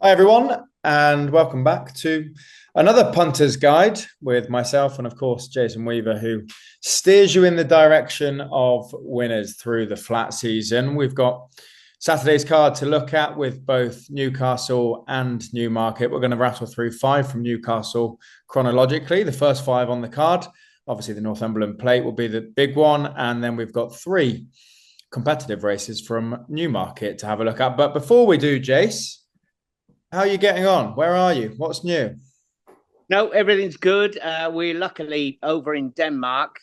Hi, everyone, and welcome back to another Punters Guide with myself and, of course, Jason Weaver, who steers you in the direction of winners through the flat season. We've got Saturday's card to look at with both Newcastle and Newmarket. We're going to rattle through five from Newcastle chronologically. The first five on the card, obviously the Northumberland Plate will be the big one, and then we've got three competitive races from Newmarket to have a look at. But before we do, Jace, how are you getting on? Where are you? What's new? No, everything's good. We're luckily over in Denmark.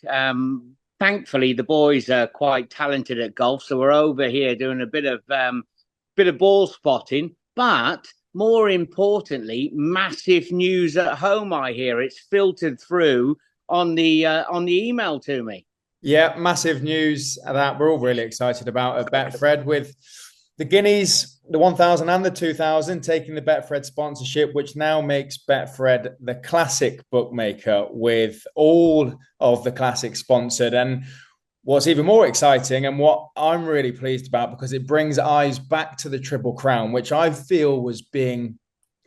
Thankfully, the boys are quite talented at golf, so we're over here doing a bit of ball spotting. But more importantly, massive news at home. I hear it's filtered through on the email to me. Yeah, massive news that we're all really excited about at Betfred with the Guineas, the 1000 and the 2000 taking the Betfred sponsorship, which now makes Betfred the classic bookmaker with all of the classics sponsored. And what's even more exciting and what I'm really pleased about, because it brings eyes back to the Triple Crown, which I feel was being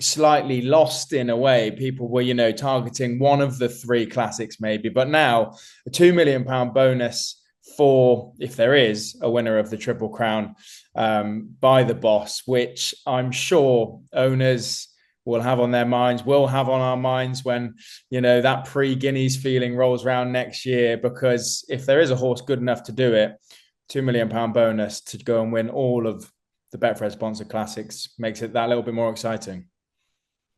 slightly lost in a way. People were, targeting one of the three classics maybe, but now a £2 million bonus for if there is a winner of the Triple Crown by the boss, which I'm sure owners will have on their minds, will have on our minds when, that pre-Guineas feeling rolls around next year. Because if there is a horse good enough to do it, £2 million bonus to go and win all of the Betfred sponsored classics makes it that little bit more exciting.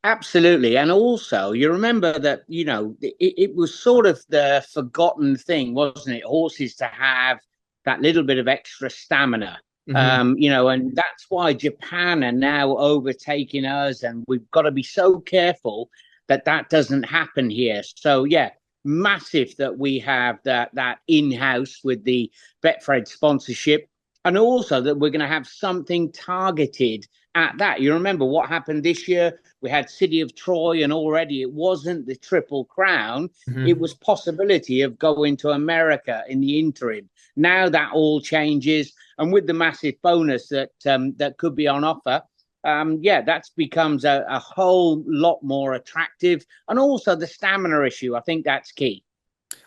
Absolutely. And also, you remember that, it was sort of the forgotten thing, wasn't it? Horses to have that little bit of extra stamina. Mm-hmm. And that's why Japan are now overtaking us. And we've got to be so careful that that doesn't happen here. So, yeah, massive that we have that in-house with the Betfred sponsorship. And also that we're going to have something targeted at that. You remember what happened this year? We had City of Troy, and already it wasn't the Triple Crown. It Mm-hmm. was possibility of going to America in the interim. Now that all changes, and with the massive bonus that could be on offer, that becomes a whole lot more attractive. And also the stamina issue, I think that's key.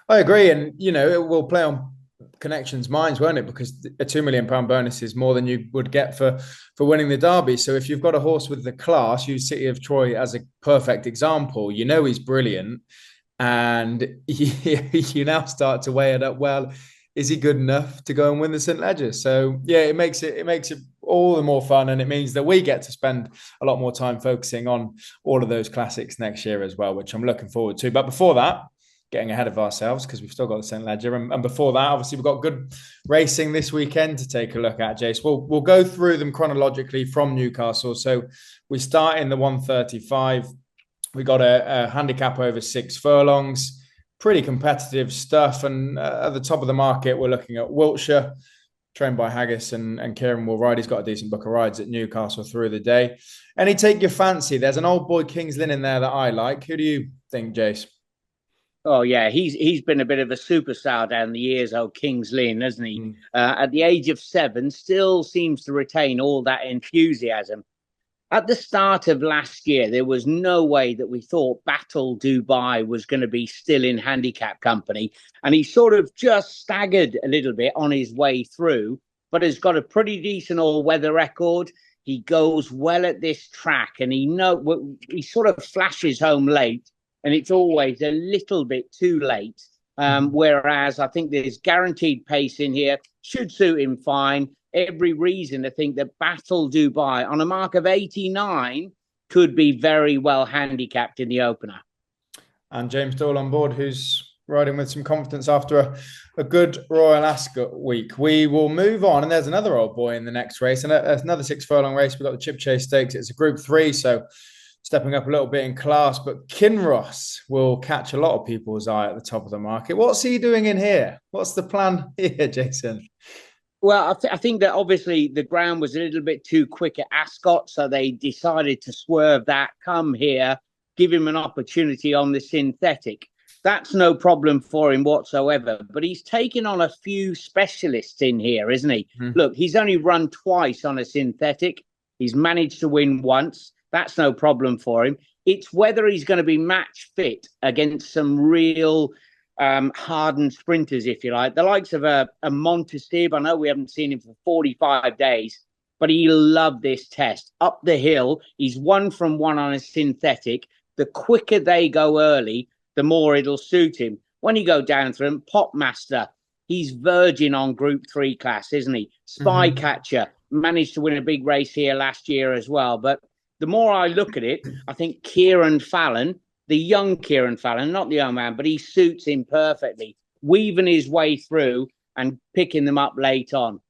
I agree. And, it will play on connections' minds, won't it? Because a £2 million bonus is more than you would get for winning the Derby. So if you've got a horse with the class, use City of Troy as a perfect example. He's brilliant, and you now start to weigh it up. Well, is he good enough to go and win the St. Leger? So yeah, it makes it all the more fun, and it means that we get to spend a lot more time focusing on all of those classics next year as well, which I'm looking forward to. But before that, getting ahead of ourselves because we've still got the St. Leger. And before that, obviously, we've got good racing this weekend to take a look at, Jace. We'll go through them chronologically from Newcastle. So we start in the 135. We got a handicap over 6 furlongs, pretty competitive stuff. And at the top of the market, we're looking at Wiltshire, trained by Haggis and Kieran will ride. He's got a decent book of rides at Newcastle through the day. Any take your fancy? There's an old boy King's Lynn in there that I like. Who do you think, Jace? Oh yeah, he's been a bit of a superstar down the years, old King's Lynn, hasn't he? Mm. At the age of 7, still seems to retain all that enthusiasm. At the start of last year, there was no way that we thought Battle Dubai was going to be still in handicap company, and he sort of just staggered a little bit on his way through, but has got a pretty decent all-weather record. He goes well at this track, and he sort of flashes home late and it's always a little bit too late. Whereas I think there's guaranteed pace in here, should suit him fine. Every reason to think that Battle Dubai on a mark of 89 could be very well handicapped in the opener. And James Doyle on board, who's riding with some confidence after a good Royal Ascot week. We will move on, and there's another old boy in the next race, and another 6 furlong race. We've got the Chip Chase Stakes. It's a Group 3, so stepping up a little bit in class, but Kinross will catch a lot of people's eye at the top of the market. What's he doing in here? What's the plan here, Jason? Well, I think that obviously the ground was a little bit too quick at Ascot, so they decided to swerve that, come here, give him an opportunity on the synthetic. That's no problem for him whatsoever. But he's taken on a few specialists in here, isn't he? Mm-hmm. Look, he's only run twice on a synthetic. He's managed to win once. That's no problem for him. It's whether he's going to be match fit against some real hardened sprinters, if you like. The likes of a Montesib. I know we haven't seen him for 45 days, but he'll love this test. Up the hill, he's 1 from 1 on a synthetic. The quicker they go early, the more it'll suit him. When you go down through him, Popmaster, he's verging on Group 3 class, isn't he? Spycatcher managed to win a big race here last year as well. But the more I look at it, I think Kieran Fallon, the young Kieran Fallon, not the young man, but he suits him perfectly, weaving his way through and picking them up late on.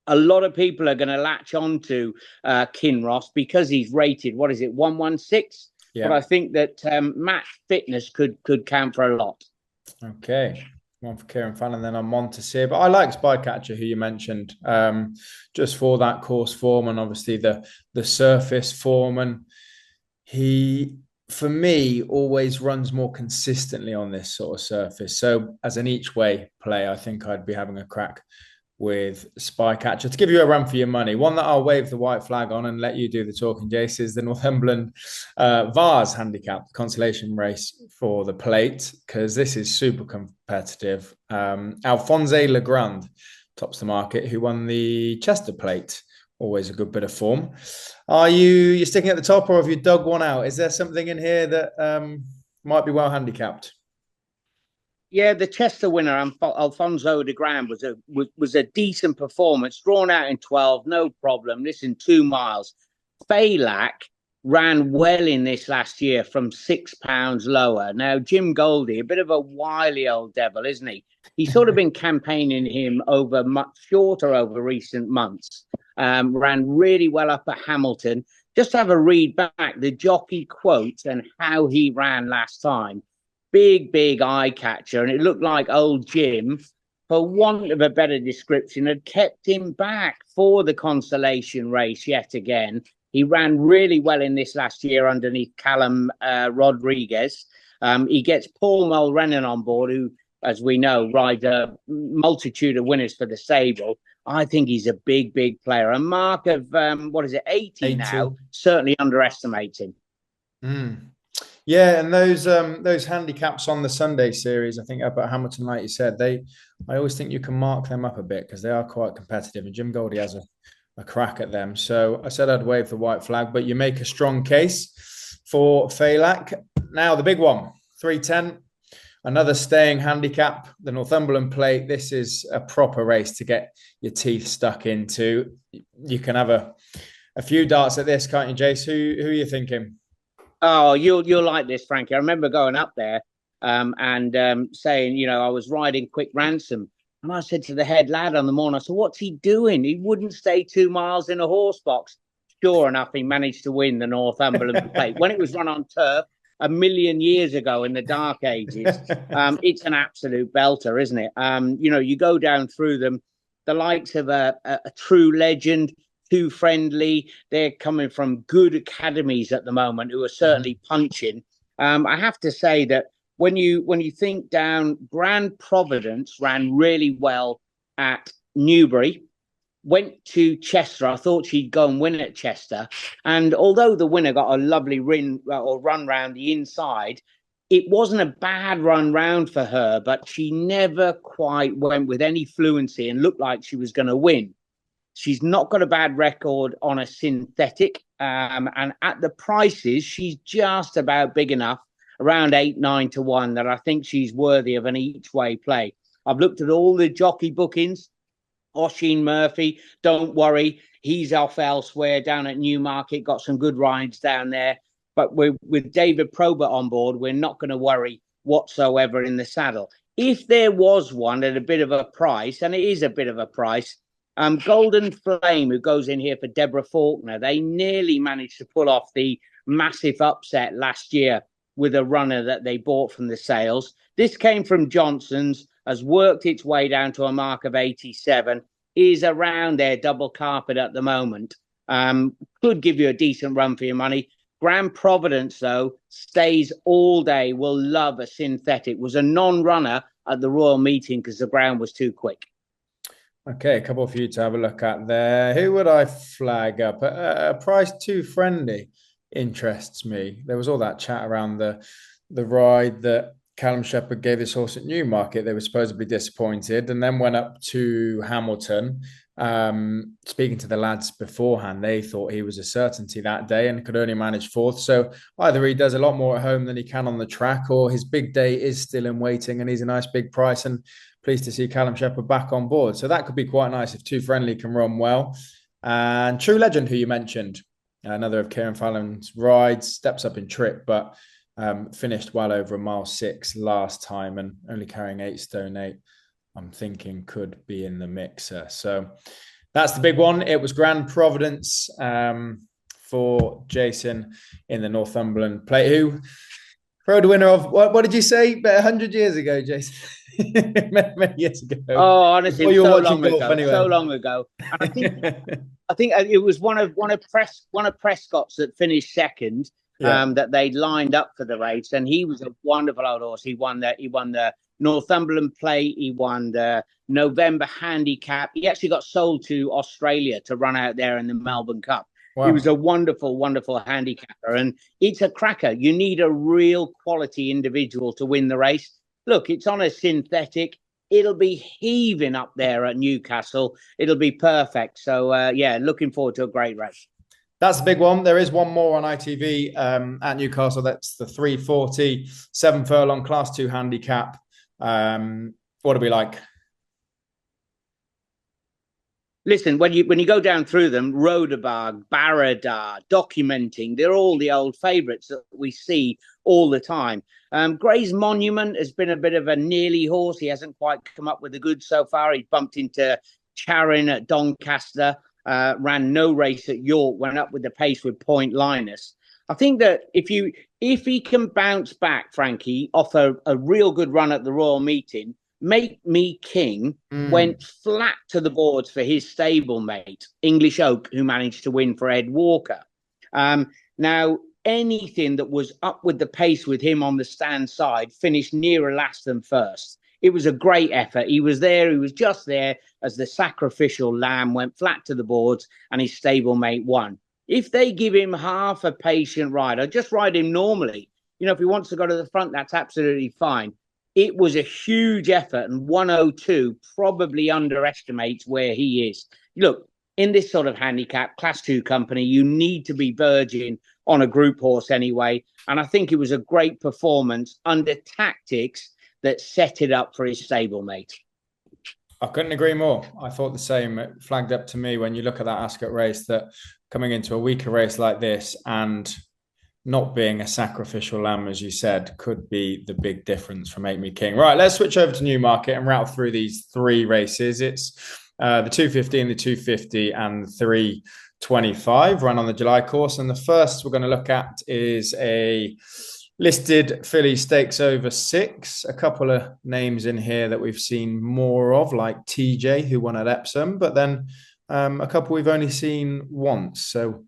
A lot of people are going to latch on to Kinross because he's rated, 116? Yeah. But I think that match fitness could count for a lot. Okay. One for Kieran Fallon, then on Montesib. But I like Spycatcher, who you mentioned, just for that course form and obviously the surface form. And he, for me, always runs more consistently on this sort of surface. So as an each way play, I think I'd be having a crack with Spycatcher. To give you a run for your money, one that I'll wave the white flag on and let you do the talking, Jace, is the Northumberland Vars handicap consolation race for the plate, because this is super competitive. Alphonse Legrand tops the market, who won the Chester plate. Always a good bit of form. Are you sticking at the top, or have you dug one out? Is there something in here that might be well handicapped? Yeah, the Chester winner, Alfonso de Grand, was a decent performance, drawn out in 12, no problem. Listen, 2 miles. Failac ran well in this last year from £6 lower. Now, Jim Goldie, a bit of a wily old devil, isn't he? He's sort of been campaigning him over much shorter over recent months. Ran really well up at Hamilton. Just have a read back the jockey quotes and how he ran last time. Big eye catcher, and it looked like old Jim, for want of a better description, had kept him back for the consolation race yet again. He ran really well in this last year underneath Callum Rodriguez. He gets Paul Mulrennan on board, who, as we know, rides a multitude of winners for the stable. I think he's a big player. A mark of 80 now, certainly underestimates him. Yeah, and those handicaps on the Sunday series, I think up at Hamilton, like you said, I always think you can mark them up a bit because they are quite competitive, and Jim Goldie has a crack at them. So I said I'd wave the white flag, but you make a strong case for Failac. Now the big one, 310, another staying handicap, the Northumberland plate. This is a proper race to get your teeth stuck into. You can have a few darts at this, can't you, Jace? Who are you thinking? Oh, you'll like this, Frankie. I remember going up there and saying, I was riding Quick Ransom. And I said to the head lad on the morning, I said, what's he doing? He wouldn't stay 2 miles in a horse box. Sure enough, he managed to win the Northumberland plate. When it was run on turf a million years ago in the dark ages, it's an absolute belter, isn't it? You go down through them, the likes of a true legend, Too Friendly. They're coming from good academies at the moment who are certainly punching. I have to say that when you think down, Grand Providence ran really well at Newbury, went to Chester. I thought she'd go and win at Chester. And although the winner got a lovely run round the inside, it wasn't a bad run round for her, but she never quite went with any fluency and looked like she was going to win. She's not got a bad record on a synthetic. And at the prices, she's just about big enough, around 8-9 to 1, that I think she's worthy of an each-way play. I've looked at all the jockey bookings. Oisin Murphy, don't worry, he's off elsewhere down at Newmarket, got some good rides down there. But with David Probert on board, we're not going to worry whatsoever in the saddle. If there was one at a bit of a price, and it is a bit of a price, Golden Flame, who goes in here for Deborah Faulkner, they nearly managed to pull off the massive upset last year with a runner that they bought from the sales. This came from Johnson's, has worked its way down to a mark of 87, is around their double carpet at the moment. Could give you a decent run for your money. Grand Providence, though, stays all day, will love a synthetic. Was a non-runner at the Royal Meeting because the ground was too quick. Okay, a couple for you to have a look at there. Who would I flag up? A price too friendly. interests me. There was all that chat around the ride that Callum Shepherd gave this horse at Newmarket. They were supposedly disappointed, and then went up to Hamilton. Speaking to the lads beforehand, they thought he was a certainty that day and could only manage fourth. So either he does a lot more at home than he can on the track, or his big day is still in waiting, and he's a nice big price. And pleased to see Callum Shepherd back on board. So that could be quite nice if Too Friendly can run well. And True Legend, who you mentioned, another of Kieran Fallon's rides, steps up in trip, but finished well over a mile 6 last time and only carrying 8 stone 8. I'm thinking could be in the mixer. So that's the big one. It was Grand Providence for Jason in the Northumberland Plate, who rode the winner of, what did you say? 100 years ago, Jason? many years ago. Oh, honestly, you were so watching long golf ago. anyway. So long ago. And I think it was one of Prescott's that finished second. Yeah. That they'd lined up for the race, and he was a wonderful old horse. He won the Northumberland Plate. He won the November Handicap. He actually got sold to Australia to run out there in the Melbourne Cup. Wow. He was a wonderful, wonderful handicapper, and it's a cracker. You need a real quality individual to win the race. Look, it's on a synthetic. It'll be heaving up there at Newcastle. It'll be perfect. So, looking forward to a great race. That's the big one. There is one more on ITV at Newcastle. That's the 340 7 furlong Class 2 handicap. What do we like? Listen, when you go down through them, Rodebarg, Baradar, Documenting, they're all the old favourites that we see all the time. Gray's Monument has been a bit of a nearly horse. He hasn't quite come up with the goods so far. He bumped into Charing at Doncaster. Ran no race at York, went up with the pace with Point Linus. I think that if he can bounce back, Frankie, off a real good run at the Royal Meeting, Make Me King went flat to the boards for his stablemate, English Oak, who managed to win for Ed Walker. Now, anything that was up with the pace with him on the stand side finished nearer last than first. It was a great effort. He was there. He was just there as the sacrificial lamb went flat to the boards and his stablemate won. If they give him half a patient ride, or just ride him normally, if he wants to go to the front, that's absolutely fine. It was a huge effort, and 102 probably underestimates where he is. Look, in this sort of handicap, Class 2 company, you need to be verging on a group horse anyway. And I think it was a great performance under tactics that set it up for his stablemate. I couldn't agree more. I thought the same. It flagged up to me when you look at that Ascot race that coming into a weaker race like this and not being a sacrificial lamb, as you said, could be the big difference for Make Me King. Right, let's switch over to Newmarket and rattle through these 3 races. It's the 215, the 250 and the 325 run on the July course. And the first we're going to look at is a listed filly stakes over 6. A couple of names in here that we've seen more of, like TJ, who won at Epsom, but then a couple we've only seen once. So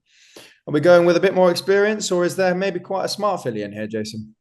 are we going with a bit more experience, or is there maybe quite a smart filly in here, Jason?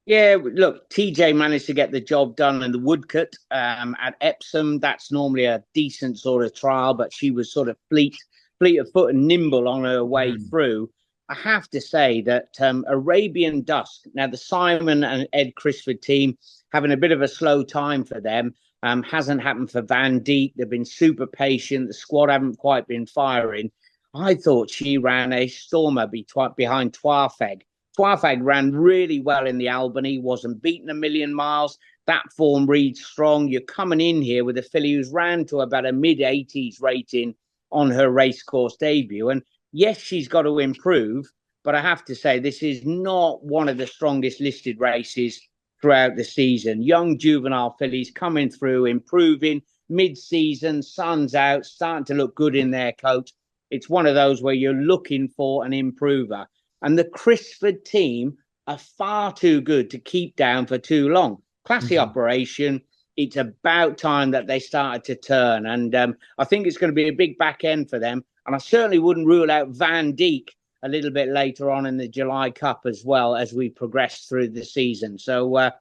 Yeah, look, TJ managed to get the job done in the Woodcut at Epsom. That's normally a decent sort of trial, but she was sort of fleet of foot and nimble on her way through. I have to say that Arabian Dusk, now the Simon and Ed Crisford team having a bit of a slow time for them, hasn't happened for Van Dijk. They've been super patient. The squad haven't quite been firing. I thought she ran a stormer behind Twarfeg. Twarfeg ran really well in the Albany, wasn't beaten a million miles. That form reads strong. You're coming in here with a filly who's ran to about a mid-80s rating on her racecourse debut. And yes, she's got to improve, but I have to say this is not one of the strongest listed races throughout the season. Young juvenile fillies coming through, improving mid-season, sun's out, starting to look good in their coat. It's one of those where you're looking for an improver. And the Crisford team are far too good to keep down for too long. Classy operation. It's about time that they started to turn. And I think it's going to be a big back end for them. And I certainly wouldn't rule out Van Dijk a little bit later on in the July Cup as well as we progress through the season. So,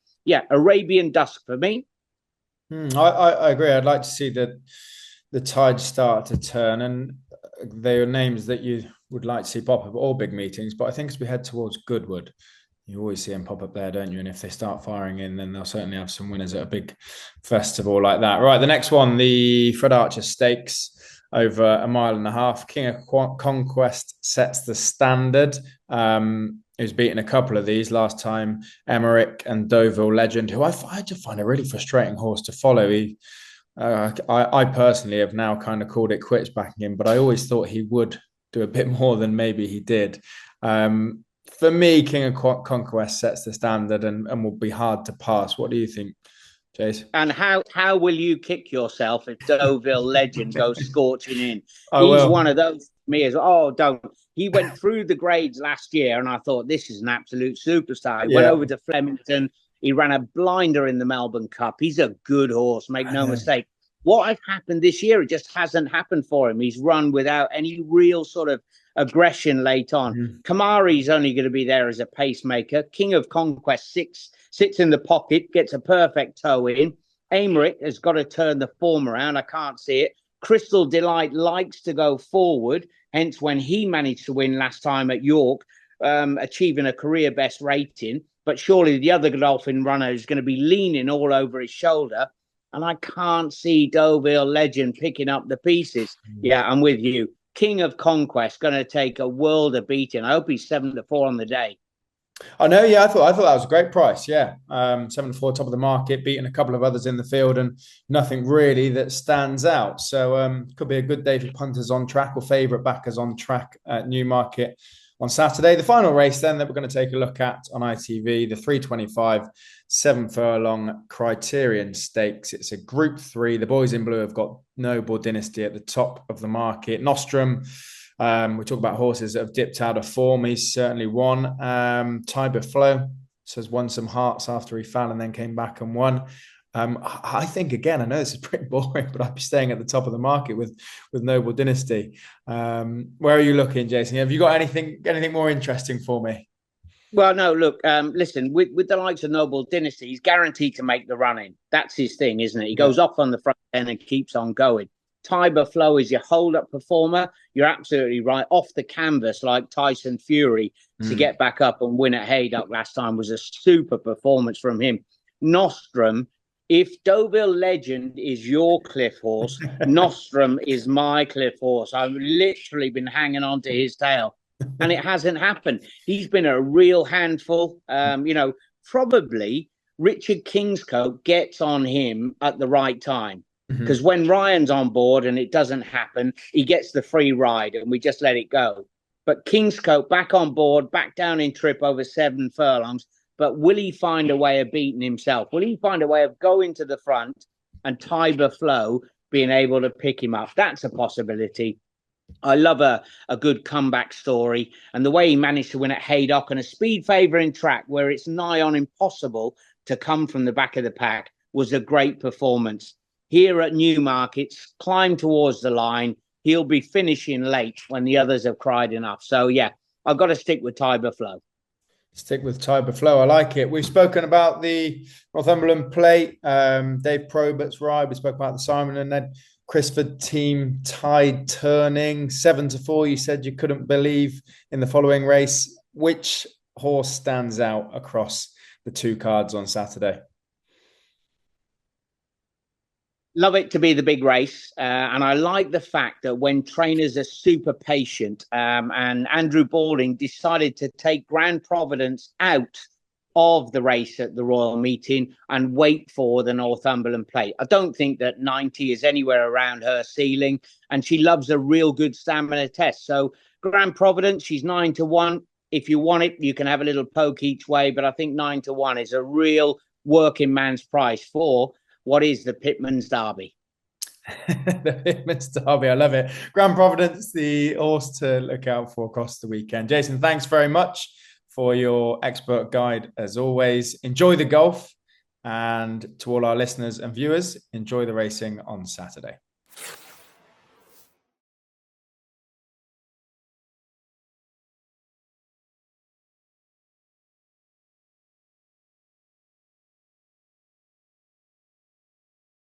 Arabian Dusk for me. I agree. I'd like to see the tide start to turn. And they are names that you would like to see pop up at all big meetings. But I think as we head towards Goodwood, you always see them pop up there, don't you? And if they start firing in, then they'll certainly have some winners at a big festival like that. Right, the next one, the Fred Archer Stakes over a mile and a half. King of Conquest sets the standard. Who's beaten a couple of these last time, Emmerich and Deauville Legend, who I just find a really frustrating horse to follow. I personally have now kind of called it quits backing him, but I always thought he would do a bit more than maybe he did. For me, King of Conquest sets the standard and will be hard to pass. What do you think, Jace? And how will you kick yourself if Deauville Legend goes scorching in? He's one of those me as don't. He went through the grades last year, and I thought this is an absolute superstar. He went over to Flemington. He ran a blinder in the Melbourne Cup. He's a good horse, make no mistake. What has happened this year, it just hasn't happened for him. He's run without any real sort of aggression late on. Kamari's only going to be there as a pacemaker. King of Conquest sits in the pocket, gets a perfect toe in. Emmerich has got to turn the form around. I can't see it. Crystal Delight likes to go forward. Hence, when he managed to win last time at York, achieving a career best rating. But surely the other Godolphin runner is going to be leaning all over his shoulder. And I can't see Deauville Legend picking up the pieces. Yeah, I'm with you. King of Conquest going to take a world of beating. I hope he's 7-4 on the day. I know, yeah, I thought that was a great price. Yeah, 7-4, top of the market, beating a couple of others in the field, and nothing really that stands out. So could be a good day for punters on track or favourite backers on track at Newmarket on Saturday. The final race then that we're going to take a look at on ITV, the 325 7 furlong Criterion Stakes. It's a Group 3. The boys in blue have got Noble Dynasty at the top of the market. Nostrum. We talk about horses that have dipped out of form. He's certainly won. Tiber Flow has won some hearts after he fell and then came back and won. I think, again, I know this is pretty boring, but I'd be staying at the top of the market with Noble Dynasty. Where are you looking, Jason? Have you got anything more interesting for me? Well, no, look, listen, with the likes of Noble Dynasty, he's guaranteed to make the running. That's his thing, isn't it? He goes off on the front end and keeps on going. Tiber Flow is your hold-up performer. You're absolutely right. Off the canvas, like Tyson Fury, to get back up and win at Haydock last time was a super performance from him. Nostrum, if Deauville Legend is your cliff horse, Nostrum is my cliff horse. I've literally been hanging on to his tail, and it hasn't happened. He's been a real handful. Probably Richard Kingscote gets on him at the right time. Because when Ryan's on board and it doesn't happen, he gets the free ride and we just let it go. But Kingscote back on board, back down in trip over 7 furlongs. But will he find a way of beating himself? Will he find a way of going to the front and Tiber Flow being able to pick him up? That's a possibility. I love a good comeback story. And the way he managed to win at Haydock on a speed favouring track where it's nigh on impossible to come from the back of the pack was a great performance. Here at Newmarket, climb towards the line. He'll be finishing late when the others have cried enough. So, yeah, I've got to stick with Tiber Flow. Stick with Tiber Flow. I like it. We've spoken about the Northumberland Plate, Dave Probert's ride. We spoke about the Simon and Ned Crisford team tide turning 7-4. You said you couldn't believe in the following race. Which horse stands out across the two cards on Saturday? Love it to be the big race. And I like the fact that when trainers are super patient, and Andrew Balding decided to take Grand Providence out of the race at the Royal Meeting and wait for the Northumberland Plate. I don't think that 90 is anywhere around her ceiling, and she loves a real good stamina test. So Grand Providence, she's 9-1. If you want it, you can have a little poke each way, but I think 9-1 is a real working man's price for what is the Pitman's Derby. The Pitman's Derby, I love it. Grand Providence, the horse to look out for across the weekend. Jason, thanks very much for your expert guide as always. Enjoy the golf, and to all our listeners and viewers, enjoy the racing on Saturday.